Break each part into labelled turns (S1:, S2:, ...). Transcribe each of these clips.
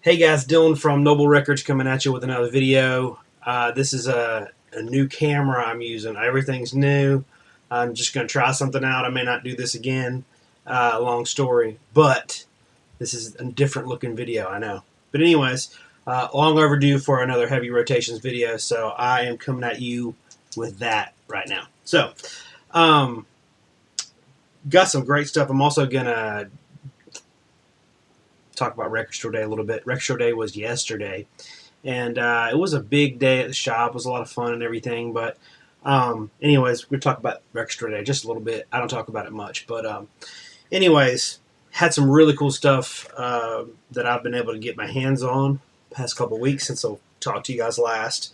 S1: Hey guys, Dylan from Noble Records coming at you with another video. This is a new camera I'm using. Everything's new. I'm just going to try something out. I may not do this again. Long story. But this is a different looking video, I know. But anyways, long overdue for another heavy rotations video. So I am coming at you with that right now. So, got some great stuff. I'm also going to talk about Record Store Day a little bit. Record Store Day was yesterday, and it was a big day at the shop. It was a lot of fun and everything, but anyways, we're talking about Record Store Day just a little bit. I don't talk about it much, but anyways, had some really cool stuff that I've been able to get my hands on the past couple weeks since I talked to you guys last.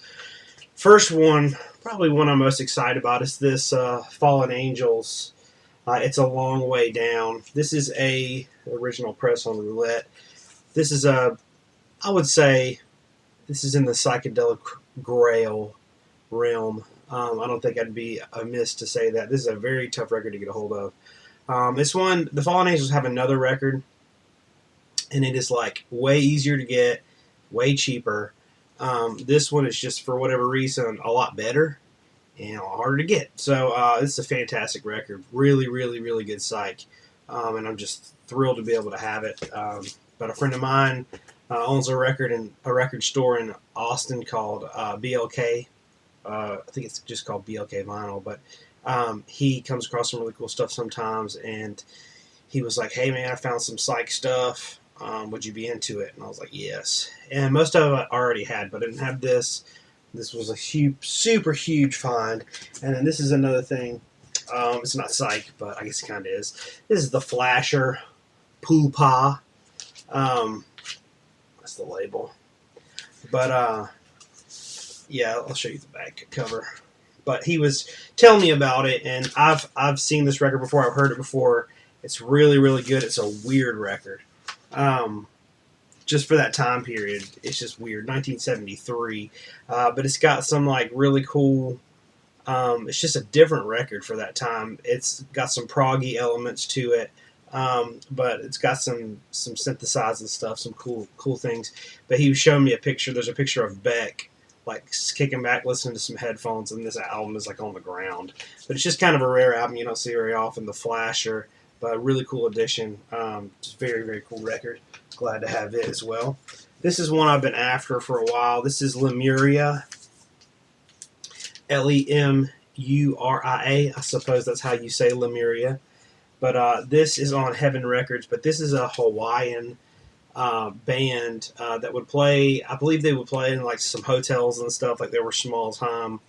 S1: First one, probably one I'm most excited about, is this Fallen Angels. It's a long way down. This is a original press on roulette. This is I would say, this is in the psychedelic grail realm. I don't think I'd be amiss to say that. This is a very tough record to get a hold of. This one, the Fallen Angels have another record, and it is like way easier to get, way cheaper. This one is just, for whatever reason, a lot better and a lot harder to get. So it's a fantastic record. Really, really, really good Psych. And I'm just thrilled to be able to have it. But a friend of mine owns a record store in Austin called BLK. I think it's just called BLK Vinyl. But he comes across some really cool stuff sometimes. And he was like, hey, man, I found some Psych stuff. Would you be into it? And I was like, yes. And most of it I already had, but I didn't have this. This was a huge, super huge find. And then this is another thing. It's not Psych, but I guess it kind of is. This is the Flasher Poo-Pah. That's the label. But, yeah, I'll show you the back cover. But he was telling me about it, and I've seen this record before. I've heard it before. It's really, really good. It's a weird record. Just for that time period, it's just weird. 1973. But it's got some, like, really cool... it's just a different record for that time. It's got some proggy elements to it, but it's got some synthesizing stuff, some cool things. But he was showing me a picture. There's a picture of Beck, like, kicking back, listening to some headphones, and this album is, like, on the ground. But it's just kind of a rare album. You don't see very often, the Flasher, but a really cool addition. Just very, very cool record. Glad to have it as well. This is one I've been after for a while. This is Lemuria. Lemuria. I suppose that's how you say Lemuria. But this is on Heaven Records. But this is a Hawaiian band that would play. I believe they would play in like some hotels and stuff. Like they were small time,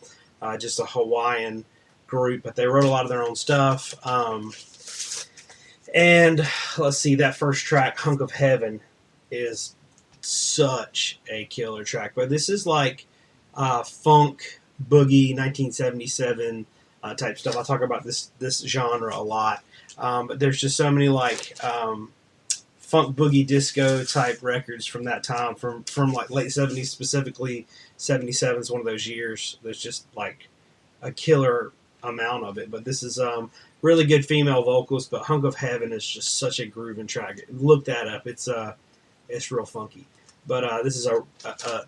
S1: just a Hawaiian group. But they wrote a lot of their own stuff. And let's see, that first track, Hunk of Heaven, is such a killer track. But this is like funk, boogie, 1977 type stuff. I talk about this genre a lot. But there's just so many like funk, boogie, disco type records from that time, from like late 70s, specifically 77 is one of those years. There's just like a killer amount of it. But this is really good female vocals. But Hunk of Heaven is just such a grooving track. Look that up. It's real funky. But this is a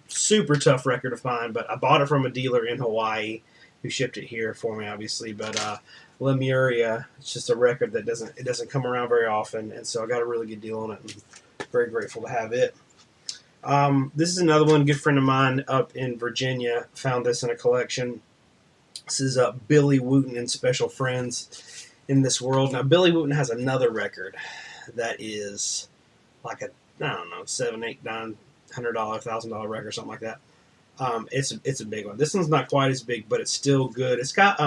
S1: super tough record to find. But I bought it from a dealer in Hawaii who shipped it here for me, obviously. But Lemuria, it's just a record that doesn't come around very often, and so I got a really good deal on it. I'm very grateful to have it. This is another one. A good friend of mine up in Virginia found this in a collection. This is Billy Wooten and Special Friends in This World. Now, Billy Wooten has another record that is like a, I don't know, $700, $800, $900, $1,000 record, something like that. It's a big one. This one's not quite as big, but it's still good. It's got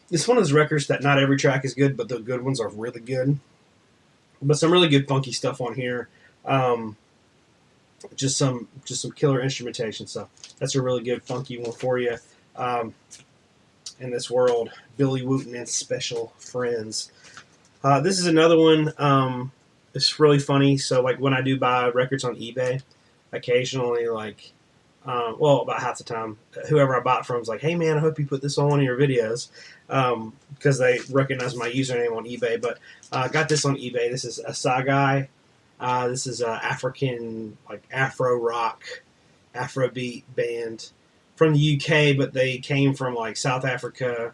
S1: it's one of those records that not every track is good, but the good ones are really good. But some really good funky stuff on here. Just some killer instrumentation stuff. That's a really good funky one for you. In This World, Billy Wooten and Special Friends. This is another one. It's really funny. So, like, when I do buy records on eBay, occasionally, like, well, about half the time, whoever I bought from is like, hey, man, I hope you put this on one of your videos, because they recognize my username on eBay. But I got this on eBay. This is a Psy Guy This is a African, like Afro rock, Afrobeat band from the UK, but they came from like South Africa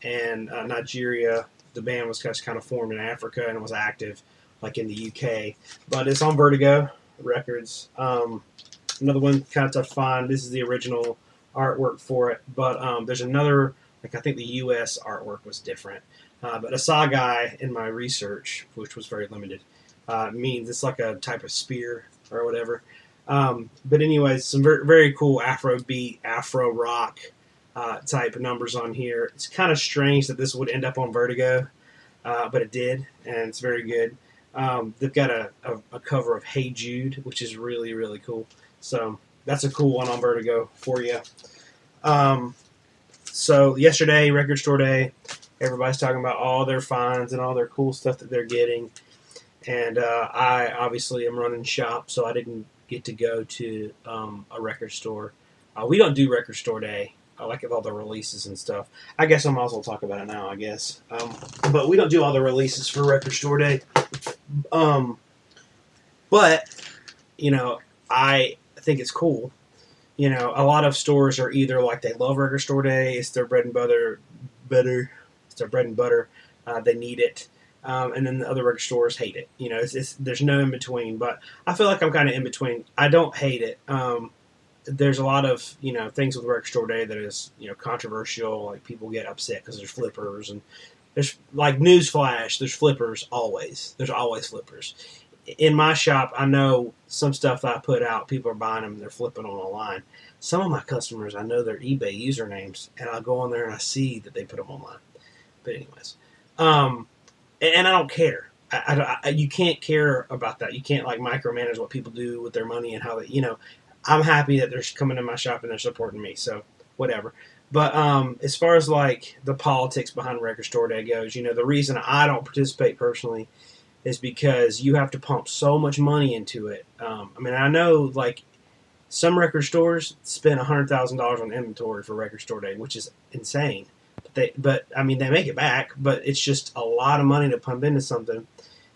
S1: and Nigeria. The band was just kind of formed in Africa and was active like in the UK, but it's on Vertigo Records. Another one kind of tough to find. This is the original artwork for it, but there's another, like I think the US artwork was different. But Asagai in my research, which was very limited, means it's like a type of spear or whatever. But anyways, some very, very cool Afro beat, Afro rock type of numbers on here. It's kind of strange that this would end up on Vertigo, but it did, and it's very good. They've got a cover of Hey Jude, which is really, really cool. So that's a cool one on Vertigo for you. So yesterday, Record Store Day, everybody's talking about all their finds and all their cool stuff that they're getting. And I obviously am running shop, so I didn't get to go to a record store. We don't do Record Store Day. I like all the releases and stuff. I guess I might as well talk about it now, I guess. But we don't do all the releases for Record Store Day. But, you know, I think it's cool. You know, a lot of stores are either like they love Record Store Day, it's their bread and butter, it's their bread and butter, they need it. And then the other record stores hate it. You know, there's no in between. But I feel like I'm kind of in between. I don't hate it. There's a lot of things with Record Store Day that is controversial. Like people get upset because there's flippers and there's like newsflash. There's flippers always. There's always flippers. In my shop, I know some stuff that I put out, people are buying them and they're flipping them online. Some of my customers, I know their eBay usernames, and I go on there and I see that they put them online. But anyways, and I don't care. You can't care about that. You can't like micromanage what people do with their money and how they, I'm happy that they're coming to my shop and they're supporting me. So whatever. But as far as like the politics behind Record Store Day goes, the reason I don't participate personally is because you have to pump so much money into it. I know like some record stores spend $100,000 on inventory for Record Store Day, which is insane. But they make it back, but it's just a lot of money to pump into something.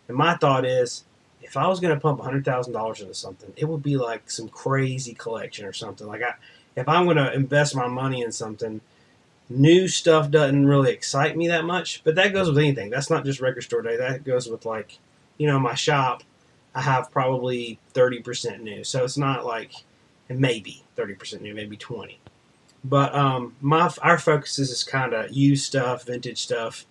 S1: And my thought is, if I was going to pump $100,000 into something, it would be like some crazy collection or something. Like if I'm going to invest my money in something, new stuff doesn't really excite me that much. But that goes with anything. That's not just Record Store Day. That goes with like, my shop. I have probably 30% new, so it's not like maybe 30% new, maybe 20. But our focus is kind of used stuff, vintage stuff,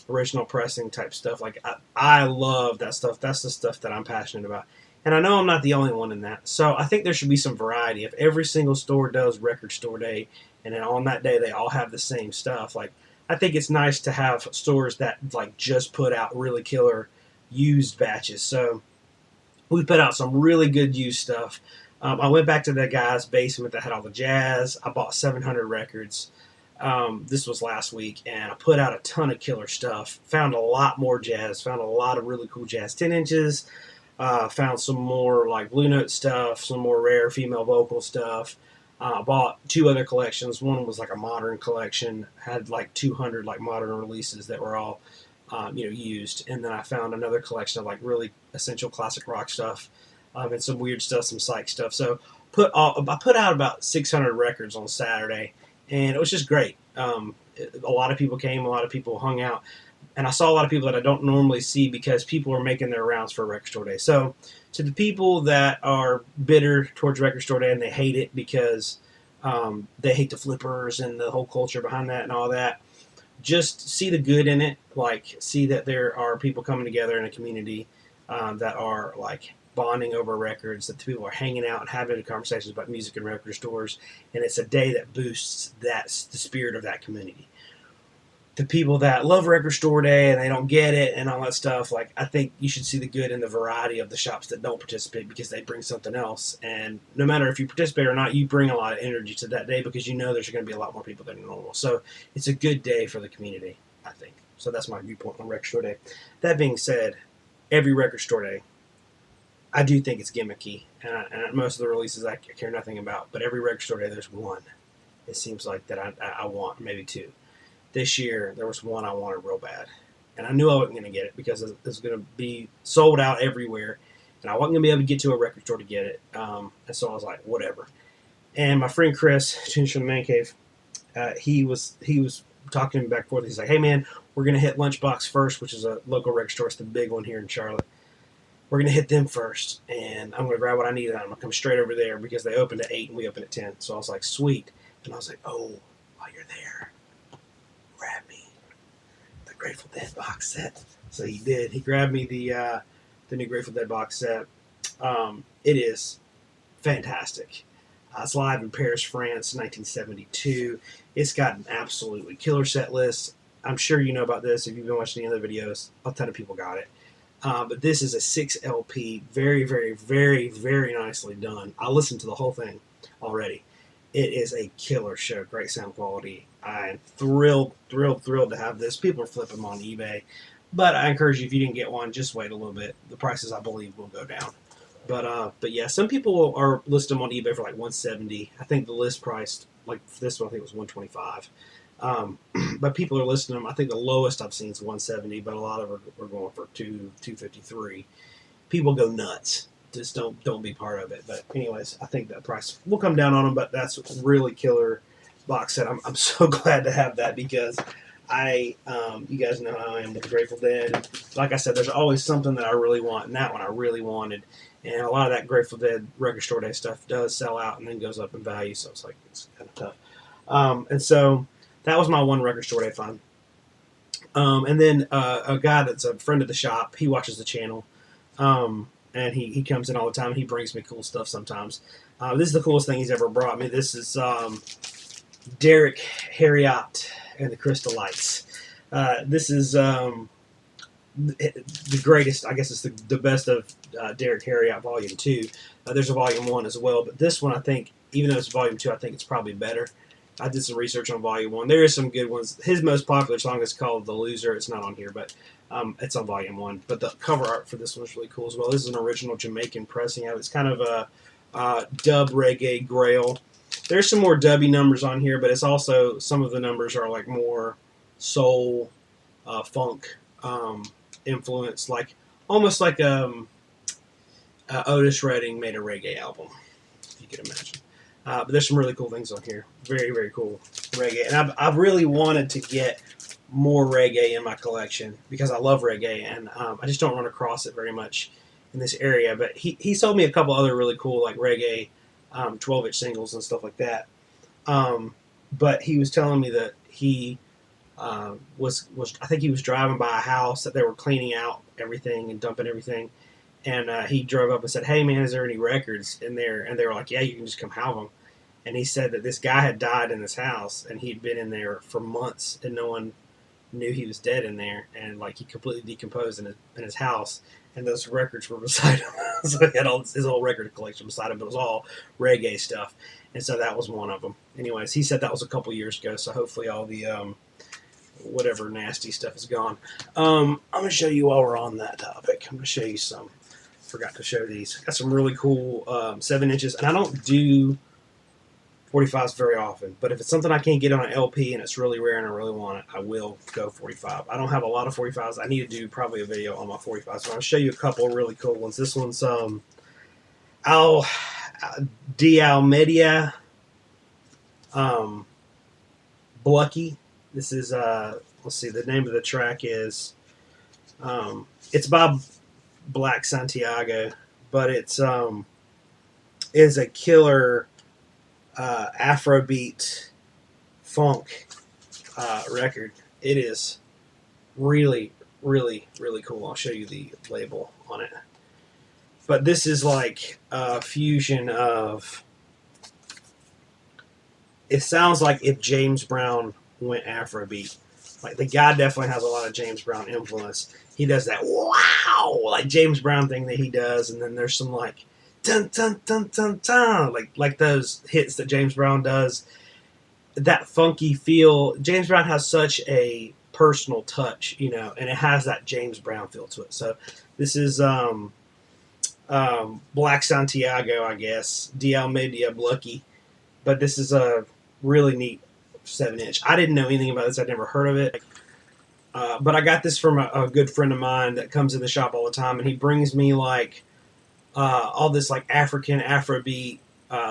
S1: original pressing type stuff. Like I love that stuff. That's the stuff that I'm passionate about. And I know I'm not the only one in that. So I think there should be some variety. If every single store does Record Store Day, and then on that day they all have the same stuff, like I think it's nice to have stores that like just put out really killer used batches. So we put out some really good used stuff. I went back to that guy's basement that had all the jazz. I bought 700 records. This was last week, and I put out a ton of killer stuff. Found a lot more jazz. Found a lot of really cool jazz 10 inches. Found some more like Blue Note stuff, some more rare female vocal stuff. Bought 2 other collections. One was like a modern collection. Had like 200 like modern releases that were all used. And then I found another collection of like really essential classic rock stuff. And some weird stuff, some psych stuff. So I put out about 600 records on Saturday, and it was just great. A lot of people came, a lot of people hung out, and I saw a lot of people that I don't normally see because people are making their rounds for Record Store Day. So to the people that are bitter towards Record Store Day and they hate it because they hate the flippers and the whole culture behind that and all that, just see the good in it. Like see that there are people coming together in a community that are like bonding over records, that the people are hanging out and having conversations about music and record stores, and it's a day that boosts the spirit of that community. The people that love Record Store Day and they don't get it and all that stuff, like I think you should see the good in the variety of the shops that don't participate because they bring something else. And no matter if you participate or not, you bring a lot of energy to that day because there's going to be a lot more people than normal. So it's a good day for the community, I think. So that's my viewpoint on Record Store Day. That being said, every Record Store Day, I do think it's gimmicky, and most of the releases I care nothing about. But every Record Store Day, there's one. It seems like that I want, maybe 2. This year, there was one I wanted real bad, and I knew I wasn't going to get it because it was going to be sold out everywhere, and I wasn't going to be able to get to a record store to get it. And so I was like, whatever. And my friend Chris, Tunes from the Man Cave, he was talking to me back and forth. He's like, hey man, we're going to hit Lunchbox first, which is a local record store. It's the big one here in Charlotte. We're going to hit them first, and I'm going to grab what I need, and I'm going to come straight over there because they opened at 8 and we opened at 10. So I was like, sweet. And I was like, oh, while you're there, grab me the Grateful Dead box set. So he did. He grabbed me the new Grateful Dead box set. It is fantastic. It's live in Paris, France, 1972. It's got an absolutely killer set list. I'm sure you know about this if you've been watching the other videos. A ton of people got it. But this is a 6 LP, very, very, very, very nicely done. I listened to the whole thing already. It is a killer show, great sound quality. I'm thrilled to have this. People are flipping them on eBay. But I encourage you, if you didn't get one, just wait a little bit. The prices, I believe, will go down. But yeah, some people are listing them on eBay for like $170. I think the list price, like for this one, I think it was $125. But people are listing them. I think the lowest I've seen is $170, but a lot of them are going for $253. People go nuts. Just don't be part of it. But anyways, I think that price will come down on them. But that's a really killer box set. I'm so glad to have that because you guys know how I am with the Grateful Dead. Like I said, there's always something that I really want, and that one I really wanted. And a lot of that Grateful Dead Record Store Day stuff does sell out and then goes up in value, so it's kind of tough. And so that was my one Record Store Day find. And then a guy that's a friend of the shop, he watches the channel, and he comes in all the time, and he brings me cool stuff sometimes. This is the coolest thing he's ever brought me. This is Derek Harriott and the Crystal Lights. This is the greatest, I guess it's the best of Derek Harriott Volume 2. There's a Volume 1 as well, but this one I think, even though it's Volume 2, I think it's probably better. I did some research on Volume 1. There is some good ones. His most popular song is called The Loser. It's not on here, but it's on Volume 1. But the cover art for this one is really cool as well. This is an original Jamaican pressing of it. It's kind of a dub reggae grail. There's some more dubby numbers on here, but it's also, some of the numbers are like more soul, funk influence, like almost like Otis Redding made a reggae album, if you can imagine. But there's some really cool things on here. Very, very cool reggae. And I've really wanted to get more reggae in my collection because I love reggae, and I just don't run across it very much in this area. But he sold me a couple other really cool like reggae 12-inch singles and stuff like that. But he was telling me that he was I think he was driving by a house that they were cleaning out everything and dumping everything. And he drove up and said, hey, man, is there any records in there? And they were like, yeah, you can just come have them. And he said that this guy had died in his house, and he'd been in there for months, and no one knew he was dead in there. And, like, he completely decomposed in his house, and those records were beside him. So he had his whole record collection beside him, but it was all reggae stuff. And so that was one of them. Anyways, he said that was a couple years ago, so hopefully all the whatever nasty stuff is gone. I'm going to show you while we're on that topic. I'm going to show you some. Forgot to show these. Got some really cool 7 inches, and I don't do 45s very often, but if it's something I can't get on an LP and it's really rare and I really want it, I will go 45. I don't have a lot of 45s. I need to do probably a video on my 45s, so I'll show you a couple really cool ones. This one's Media Blucky. This is let's see, the name of the track is it's by Black Santiago, but it's is a killer Afrobeat funk record. It is really, really, really cool. I'll show you the label on it. But this is like a fusion of, it sounds like if James Brown went Afrobeat. Like, the guy definitely has a lot of James Brown influence. He does that wow, like James Brown thing that he does, and then there's some like dun dun dun dun dun, like those hits that James Brown does. That funky feel. James Brown has such a personal touch, you know, and it has that James Brown feel to it. So this is Black Santiago, I guess, Media Blucky, but this is a really neat 7-inch. I didn't know anything about this. I'd never heard of it. But I got this from a good friend of mine that comes in the shop all the time, and he brings me like all this like African Afrobeat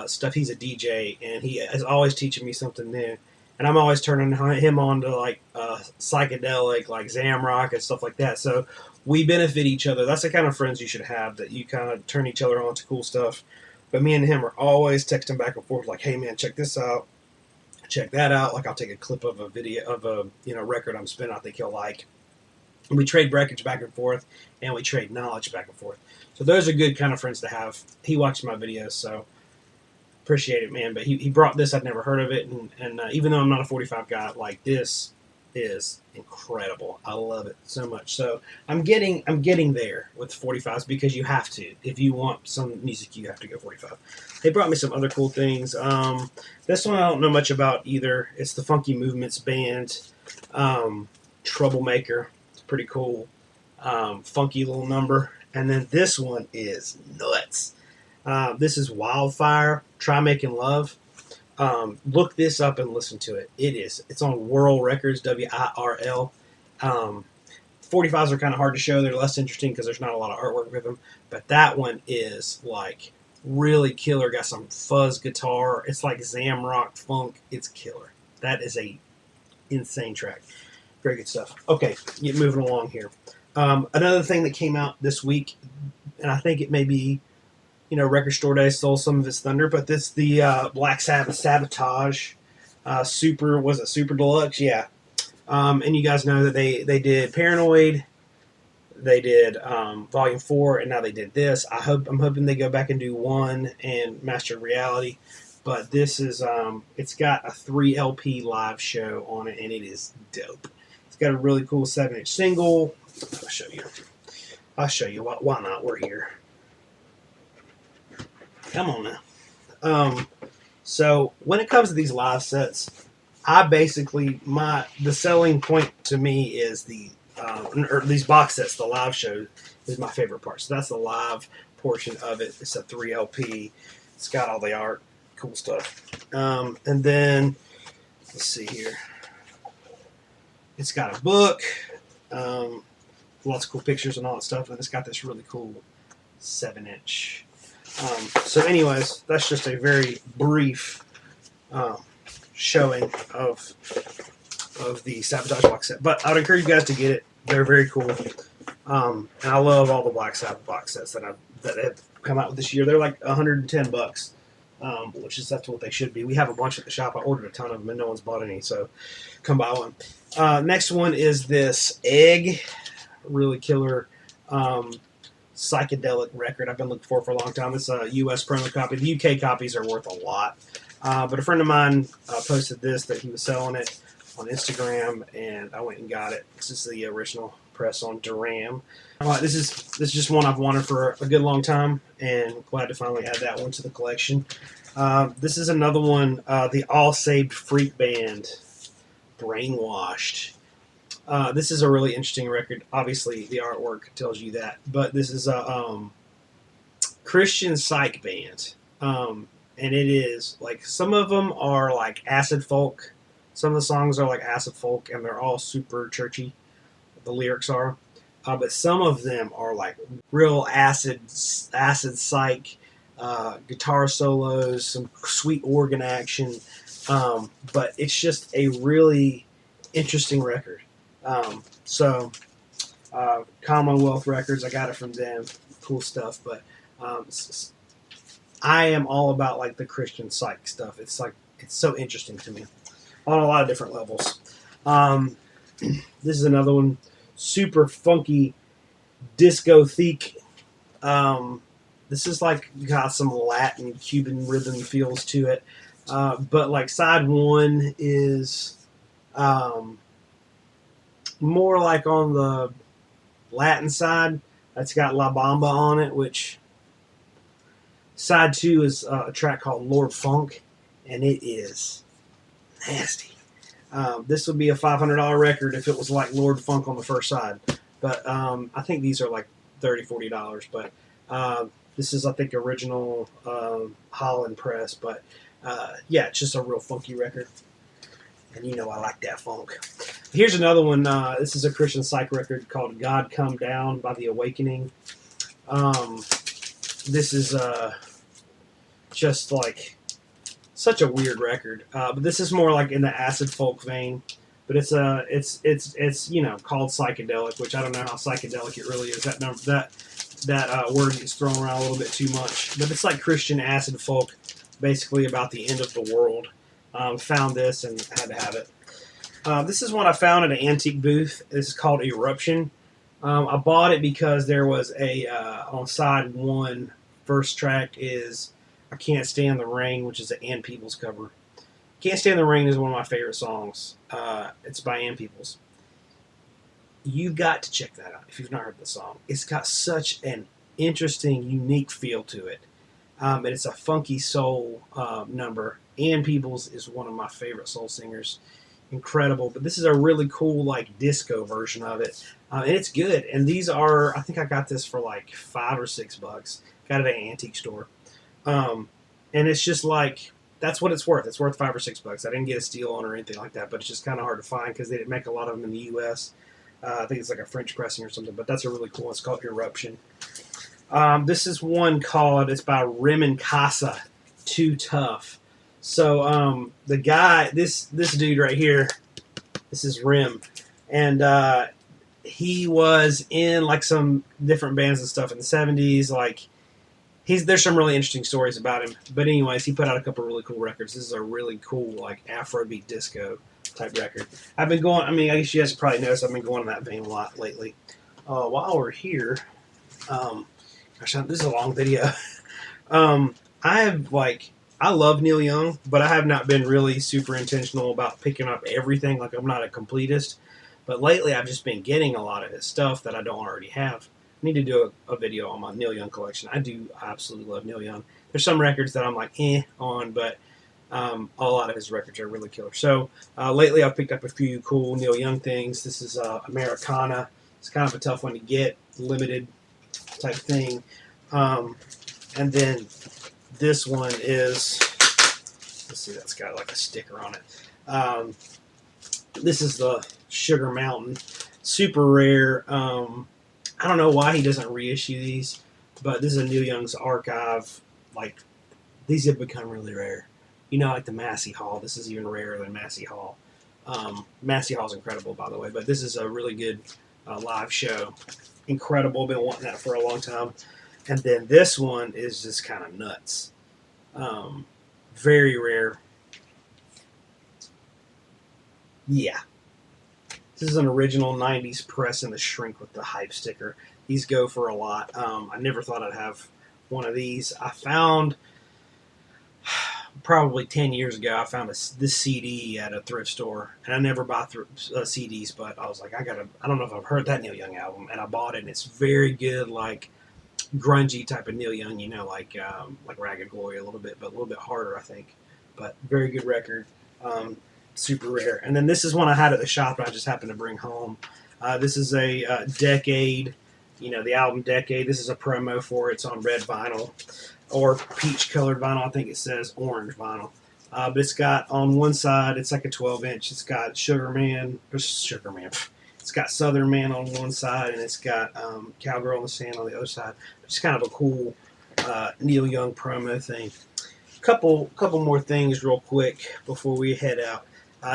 S1: stuff. He's a DJ, and he is always teaching me something new. And I'm always turning him on to like psychedelic, like Zamrock and stuff like that. So we benefit each other. That's the kind of friends you should have, that you kind of turn each other on to cool stuff. But me and him are always texting back and forth, like, "Hey man, check this out, check that out." Like I'll take a clip of a video of a record I'm spinning, I think he'll like. And we trade records back and forth, and we trade knowledge back and forth. So those are good kind of friends to have. He watches my videos, so appreciate it, man. But he brought this. I'd never heard of it, and even though I'm not a 45 guy, like, this is incredible. I love it so much. So I'm getting there with 45s, because you have to. If you want some music, you have to go 45. They brought me some other cool things. This one I don't know much about either. It's the Funky Movements band, Troublemaker. It's pretty cool, funky little number. And then this one is nuts. This is Wildfire, Try Making Love. Look this up and listen to it. It's on Whirl Records, WIRL. 45s are kind of hard to show. They're less interesting because there's not a lot of artwork with them. But that one is like really killer. Got some fuzz guitar. It's like Zamrock funk. It's killer. That is a insane track. Very good stuff. Okay, get moving along here. Another thing that came out this week, and I think it may be, Record Store Day stole some of its thunder, but this the Black Sabbath Sabotage Super Deluxe? Yeah. And you guys know that they did Paranoid, they did Volume 4, and now they did this. I'm hoping they go back and do 1 and Master Reality, but this is it's got a 3 LP live show on it, and it is dope. It's got a really cool 7-inch single. I'll show you. Why not? We're here. Come on now. So when it comes to these live sets, I basically the selling point to me is or these box sets. The live show is my favorite part. So that's the live portion of it. It's a 3 LP. It's got all the art, cool stuff. And then let's see here. It's got a book, lots of cool pictures and all that stuff, and it's got this really cool 7-inch. So anyways, that's just a very brief showing of the Sabotage box set. But I would encourage you guys to get it. They're very cool. And I love all the Black Sabbath box sets that have come out this year. They're like $110, that's what they should be. We have a bunch at the shop. I ordered a ton of them, and no one's bought any, so come buy one. Next one is this Egg, really killer psychedelic record I've been looking for a long time. It's a U.S. promo copy. The UK copies are worth a lot. But a friend of mine posted this, that he was selling it on Instagram, and I went and got it. This is the original press on Duram. This is just one I've wanted for a good long time, and glad to finally add that one to the collection. This is another one, the All Saved Freak Band, Brainwashed. This is a really interesting record. Obviously, the artwork tells you that. But this is a Christian Psych band. And it is, like, some of them are like acid folk. Some of the songs are like acid folk, and they're all super churchy. The lyrics are. But some of them are like real acid psych, guitar solos, some sweet organ action. But it's just a really interesting record. Commonwealth Records, I got it from them. Cool stuff. But I am all about like the Christian Psych stuff. It's so interesting to me on a lot of different levels. This is another one, super funky, disco-theque. This is like got some Latin Cuban rhythm feels to it. But like side 1 is more like on the Latin side. That's got La Bamba on it, which side 2 is a track called Lord Funk, and it is nasty. This would be a $500 record if it was like Lord Funk on the first side. But I think these are like $30, $40. But this is, I think, original Holland press. But yeah, it's just a real funky record. And I like that funk. Here's another one. This is a Christian Psych record called God Come Down by The Awakening. This is just like such a weird record. But this is more like in the acid folk vein. But it's you know, called psychedelic, which I don't know how psychedelic it really is. That word gets thrown around a little bit too much. But it's like Christian acid folk, basically about the end of the world. Found this and had to have it. This is one I found at an antique booth. This is called Eruption. I bought it because there was a on side one, first track is I Can't Stand the Rain, which is an Ann Peebles cover. Can't Stand the Rain is one of my favorite songs. It's by Ann Peebles. You got to check that out if you've not heard the song. It's got such an interesting, unique feel to it. And it's a funky soul number. Ann Peebles is one of my favorite soul singers. Incredible. But this is a really cool like disco version of it. And it's good. And these are, I think I got this for like $5 or $6. Got it at an antique store. And it's just like, that's what it's worth. It's worth $5 or $6. I didn't get a steal on or anything like that, but it's just kind of hard to find because they didn't make a lot of them in the U.S. I think it's like a French pressing or something, but that's a really cool one. It's called Eruption. This is one called, it's by Rim Casa, Too Tough. So the guy, this dude right here, this is Rim, and he was in like some different bands and stuff in the 70s. Like there's some really interesting stories about him. But anyways, he put out a couple of really cool records. This is a really cool like Afrobeat disco type record. I've been going, I mean, I guess you guys probably noticed I've been going in that vein a lot lately. While we're here, gosh, this is a long video. I love Neil Young, but I have not been really super intentional about picking up everything. Like, I'm not a completist. But lately, I've just been getting a lot of his stuff that I don't already have. I need to do a video on my Neil Young collection. I absolutely love Neil Young. There's some records that I'm like, on, but a lot of his records are really killer. So, lately, I've picked up a few cool Neil Young things. This is Americana. It's kind of a tough one to get, limited type thing. And then this one is, let's see, that's got like a sticker on it. This is the Sugar Mountain, super rare. I don't know why he doesn't reissue these, but this is a Neil Young's archive. Like, these have become really rare. You know, like the Massey Hall. This is even rarer than Massey Hall. Massey Hall's incredible, by the way, but this is a really good live show. Incredible. Been wanting that for a long time. And then this one is just kind of nuts. Very rare. Yeah. This is an original 90s press in the shrink with the hype sticker. These go for a lot. I never thought I'd have one of these. I found, probably 10 years ago, I found this CD at a thrift store. And I never buy CDs, but I was like, I don't know if I've heard that Neil Young album. And I bought it, and it's very good, like, grungy type of Neil Young, you know, like Ragged Glory a little bit, but a little bit harder, I think. But very good record. Super rare. And then this is one I had at the shop and I just happened to bring home. This is a Decade, you know, the album Decade. This is a promo for it. It's on red vinyl or peach colored vinyl. I think it says orange vinyl. But it's got on one side, it's like a 12-inch. It's got It's got Southern Man on one side, and it's got Cowgirl in the Sand on the other side. It's kind of a cool Neil Young promo thing. Couple more things real quick before we head out.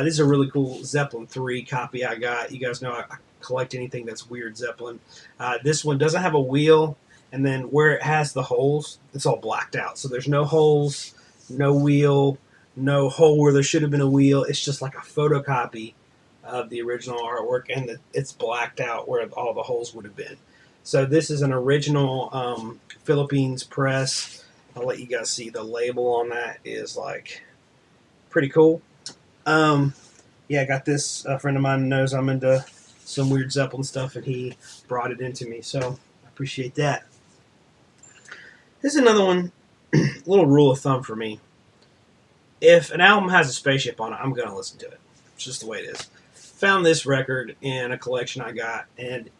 S1: This is a really cool Zeppelin 3 copy I got. You guys know I collect anything that's weird Zeppelin. This one doesn't have a wheel, and then where it has the holes, it's all blacked out. So there's no holes, no wheel, no hole where there should have been a wheel. It's just like a photocopy of the original artwork, and it's blacked out where all the holes would have been. So this is an original Philippines press. I'll let you guys see the label on that is like pretty cool. Yeah, I got this. A friend of mine knows I'm into some weird Zeppelin stuff, and he brought it into me, so I appreciate that. This is another one, little rule of thumb for me. If an album has a spaceship on it, I'm going to listen to it. It's just the way it is. Found this record in a collection I got, and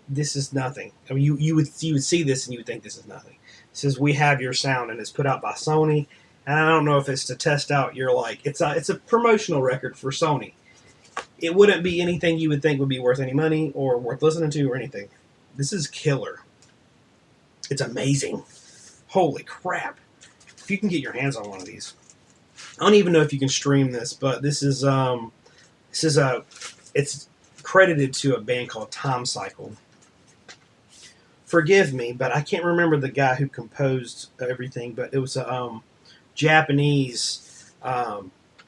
S1: this is nothing. I mean, you would see this and you would think this is nothing. It says "We Have Your Sound," and it's put out by Sony. And I don't know if it's to test out your it's a promotional record for Sony. it wouldn't be anything you would think would be worth any money or worth listening to or anything. This is killer. It's amazing. Holy crap. If you can get your hands on one of these. I don't even know if you can stream this, but it's credited to a band called Time Cycle. Forgive me, but I can't remember the guy who composed everything, but it was a Japanese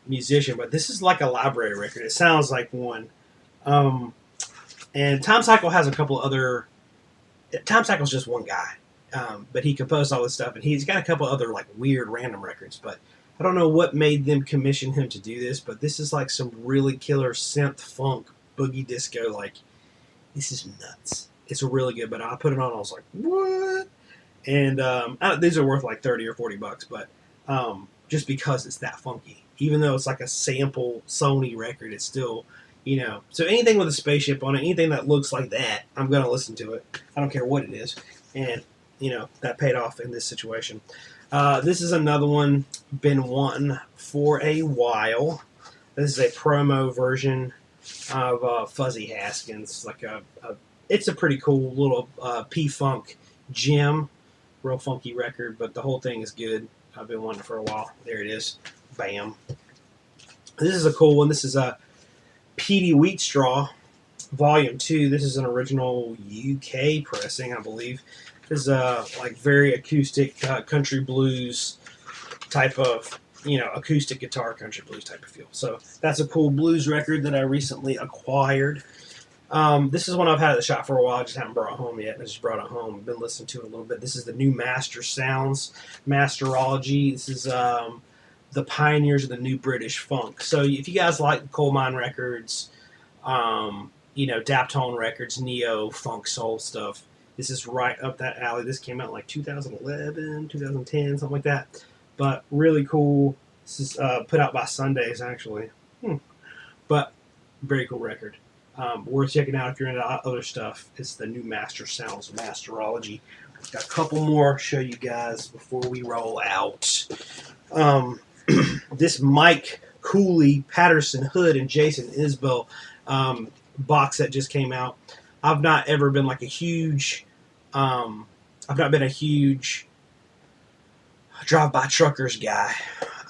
S1: musician, but this is like a library record. It sounds like one. And Time Cycle has a couple other. Time Cycle's just one guy, but he composed all this stuff, and he's got a couple other like weird random records. But I don't know what made them commission him to do this, but this is like some really killer synth funk boogie disco. Like, this is nuts. It's really good, but I put it on. I was like, what? And these are worth like $30 or $40, but just because it's that funky, even though it's like a sample Sony record, it's still, So anything with a spaceship on it, anything that looks like that, I'm gonna listen to it. I don't care what it is, and that paid off in this situation. This is another one, been wanting for a while. This is a promo version of Fuzzy Haskins. Like it's a pretty cool little P-Funk gem. Real funky record, but the whole thing is good. I've been wanting it for a while. There it is. Bam. This is a cool one. This is a Petey Wheatstraw Volume 2. This is an original UK pressing, I believe. This is like very acoustic country blues type of, acoustic guitar country blues type of feel. So that's a cool blues record that I recently acquired. This is one I've had at the shop for a while. I just haven't brought it home yet. I just brought it home. I've been listening to it a little bit. This is the new Master Sounds, Masterology. This is the pioneers of the new British funk. So if you guys like Coal Mine Records, Daptone Records, Neo, funk, soul stuff, this is right up that alley. This came out in like 2011, 2010, something like that. But really cool. This is put out by Sundays, actually. But very cool record. Worth checking out if you're into other stuff. It's the new Master Sounds, Masterology. Got a couple more to show you guys before we roll out. This Mike Cooley, Patterson Hood, and Jason Isbell box set just came out. I've not ever been like a huge drive-by truckers guy.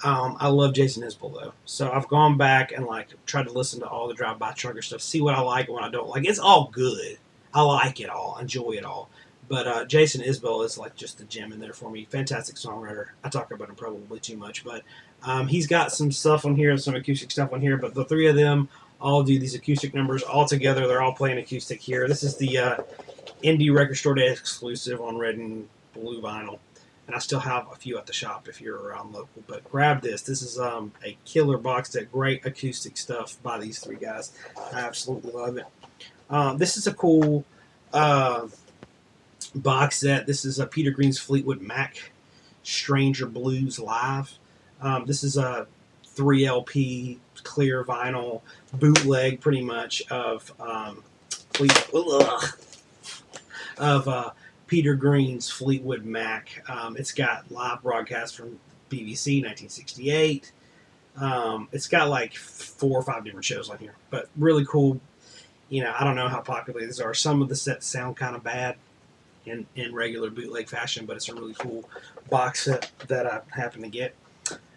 S1: I love Jason Isbell though, so I've gone back and like tried to listen to all the drive-by trucker stuff, see what I like and what I don't like. It's all good. I like it all, enjoy it all. But Jason Isbell is like just the gem in there for me. Fantastic songwriter. I talk about him probably too much, but he's got some stuff on here, some acoustic stuff on here. But the three of them all do these acoustic numbers all together. They're all playing acoustic here. This is the Indie Record Store Day exclusive on red and blue vinyl. And I still have a few at the shop if you're around local. But grab this. This is a killer box set. Great acoustic stuff by these three guys. I absolutely love it. This is a cool box set. This is Peter Green's Fleetwood Mac Stranger Blues Live. This is a 3 LP clear vinyl bootleg pretty much of Peter Green's Fleetwood Mac. It's got live broadcasts from BBC 1968. It's got like 4 or 5 different shows on here, but really cool. I don't know how popular these are. Some of the sets sound kind of bad in regular bootleg fashion, but it's a really cool box set that I happen to get.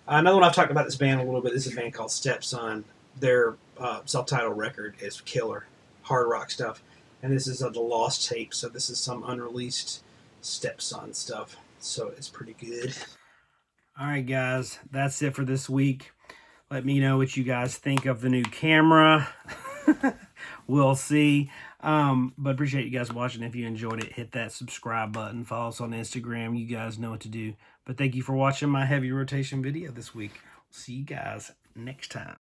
S1: Another one I've talked about this band a little bit. This is a band called Stepson. Their self-titled record is killer, hard rock stuff. And this is the Lost Tape, so this is some unreleased Stepson stuff. So it's pretty good. All right, guys, that's it for this week. Let me know what you guys think of the new camera. We'll see. But appreciate you guys watching. If you enjoyed it, hit that subscribe button. Follow us on Instagram. You guys know what to do. But thank you for watching my heavy rotation video this week. See you guys next time.